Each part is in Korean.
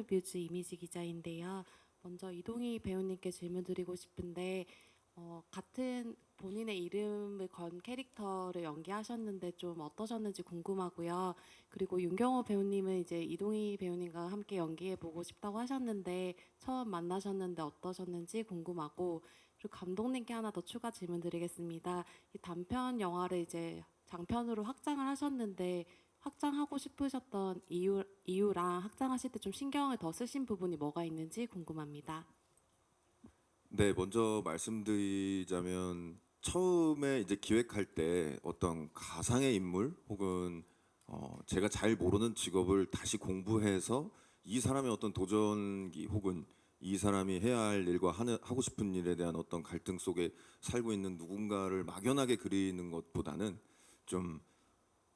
뮤즈 이미지 기자인데요. 먼저 이동희 배우님께 질문 드리고 싶은데 같은 본인의 이름을 건 캐릭터를 연기하셨는데 좀 어떠셨는지 궁금하고요. 그리고 윤경호 배우님은 이제 이동희 배우님과 함께 연기해 보고 싶다고 하셨는데 처음 만나셨는데 어떠셨는지 궁금하고, 그리고 감독님께 하나 더 추가 질문 드리겠습니다. 이 단편 영화를 이제 장편으로 확장을 하셨는데 확장하고 싶으셨던 이유랑 확장하실 때 좀 신경을 더 쓰신 부분이 뭐가 있는지 궁금합니다. 네, 먼저 말씀드리자면 처음에 이제 기획할 때 어떤 가상의 인물 혹은 제가 잘 모르는 직업을 다시 공부해서 이 사람의 어떤 도전기 혹은 이 사람이 해야 할 일과 하고 싶은 일에 대한 어떤 갈등 속에 살고 있는 누군가를 막연하게 그리는 것보다는 좀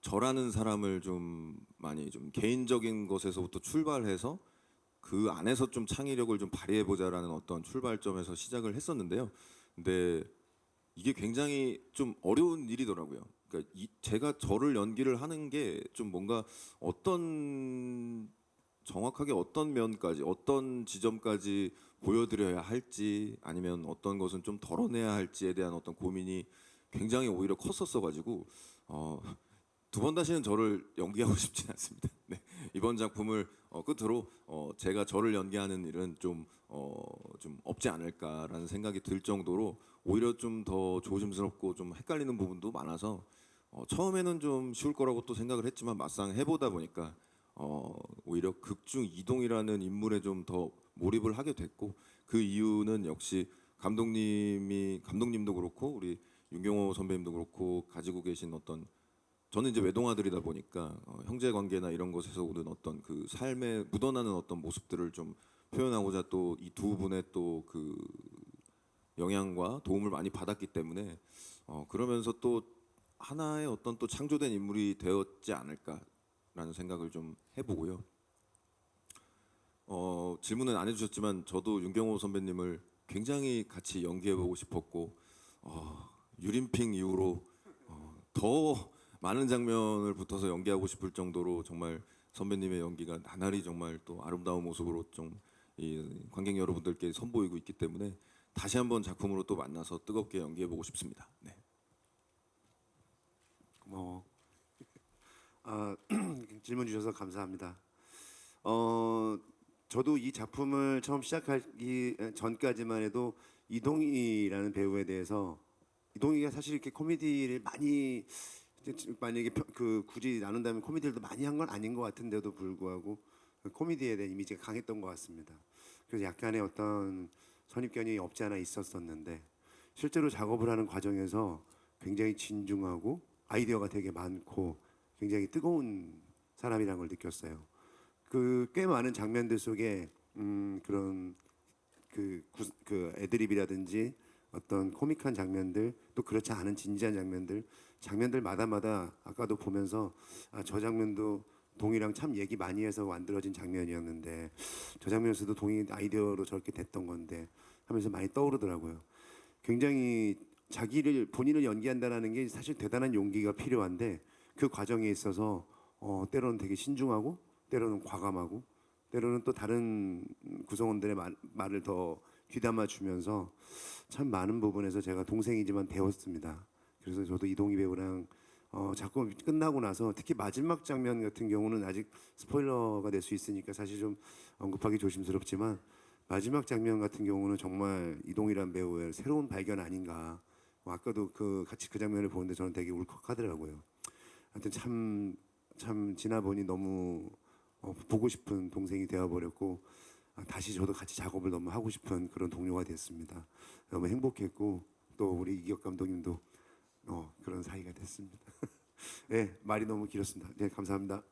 저라는 사람을 좀 많이 좀 개인적인 것에서부터 출발해서 그 안에서 좀 창의력을 좀 발휘해 보자라는 어떤 출발점에서 시작을 했었는데요. 근데 이게 굉장히 좀 어려운 일이더라고요. 그러니까 제가 저를 연기를 하는 게 좀 뭔가 어떤 정확하게 어떤 면까지 어떤 지점까지 보여드려야 할지 아니면 어떤 것은 좀 덜어내야 할지에 대한 어떤 고민이 굉장히 오히려 컸었어 가지고 두 번 다시는 저를 연기하고 싶진 않습니다. 네. 이번 작품을 끝으로 제가 저를 연기하는 일은 좀 없지 않을까라는 생각이 들 정도로 오히려 좀 더 조심스럽고 좀 헷갈리는 부분도 많아서 처음에는 좀 쉬울 거라고 또 생각을 했지만 막상 해보다 보니까 오히려 극중 이동이라는 인물에 좀 더 몰입을 하게 됐고, 그 이유는 역시 감독님도 그렇고 우리 윤경호 선배님도 그렇고 가지고 계신 어떤, 저는 이제 외동아들이다 보니까 형제 관계나 이런 것에서 오는 어떤 그 삶에 묻어나는 어떤 모습들을 좀 표현하고자 또 이 두 분의 또 그 영향과 도움을 많이 받았기 때문에 그러면서 또 하나의 어떤 또 창조된 인물이 되었지 않을까라는 생각을 좀 해보고요. 질문은 안 해주셨지만 저도 윤경호 선배님을 굉장히 같이 연기해보고 싶었고 유림핑 이후로 더 많은 장면을 붙어서 연기하고 싶을 정도로 정말 선배님의 연기가 나날이 정말 또 아름다운 모습으로 좀 이 관객 여러분들께 선보이고 있기 때문에 다시 한번 작품으로 또 만나서 뜨겁게 연기해보고 싶습니다. 네. 고마워. 아, 질문 주셔서 감사합니다. 어, 저도 이 작품을 처음 시작하기 전까지만 해도 이동희라는 배우에 대해서, 이동희가 사실 이렇게 코미디를 많이, 만약에 그 굳이 나눈다면 코미디를 많이 한 건 아닌 것 같은데도 불구하고 그 코미디에 대한 이미지가 강했던 것 같습니다. 그래서 약간의 어떤 선입견이 없지 않아 있었었는데 실제로 작업을 하는 과정에서 굉장히 진중하고 아이디어가 되게 많고 굉장히 뜨거운 사람이라는 걸 느꼈어요. 그 꽤 많은 장면들 속에 그런 그 애드립이라든지 어떤 코믹한 장면들, 또 그렇지 않은 진지한 장면들마다마다 아까도 보면서 저 장면도 동이랑 참 얘기 많이 해서 만들어진 장면이었는데 저 장면에서도 동이 아이디어로 저렇게 됐던 건데 하면서 많이 떠오르더라고요. 굉장히 본인을 연기한다는 게 사실 대단한 용기가 필요한데 그 과정에 있어서 때로는 되게 신중하고 때로는 과감하고 때로는 또 다른 구성원들의 말을 더 귀담아 주면서 참 많은 부분에서 제가 동생이지만 배웠습니다. 그래서 저도 이동희 배우랑 작품 끝나고 나서 특히 마지막 장면 같은 경우는 아직 스포일러가 될 수 있으니까 사실 좀 언급하기 조심스럽지만 마지막 장면 같은 경우는 정말 이동희란 배우의 새로운 발견 아닌가. 아까도 같이 그 장면을 보는데 저는 되게 울컥하더라고요. 하여튼 참 지나보니 너무 보고 싶은 동생이 되어버렸고 다시 저도 같이 작업을 너무 하고 싶은 그런 동료가 됐습니다. 너무 행복했고 또 우리 이기혁 감독님도 그런 사이가 됐습니다. 네, 말이 너무 길었습니다. 네, 감사합니다.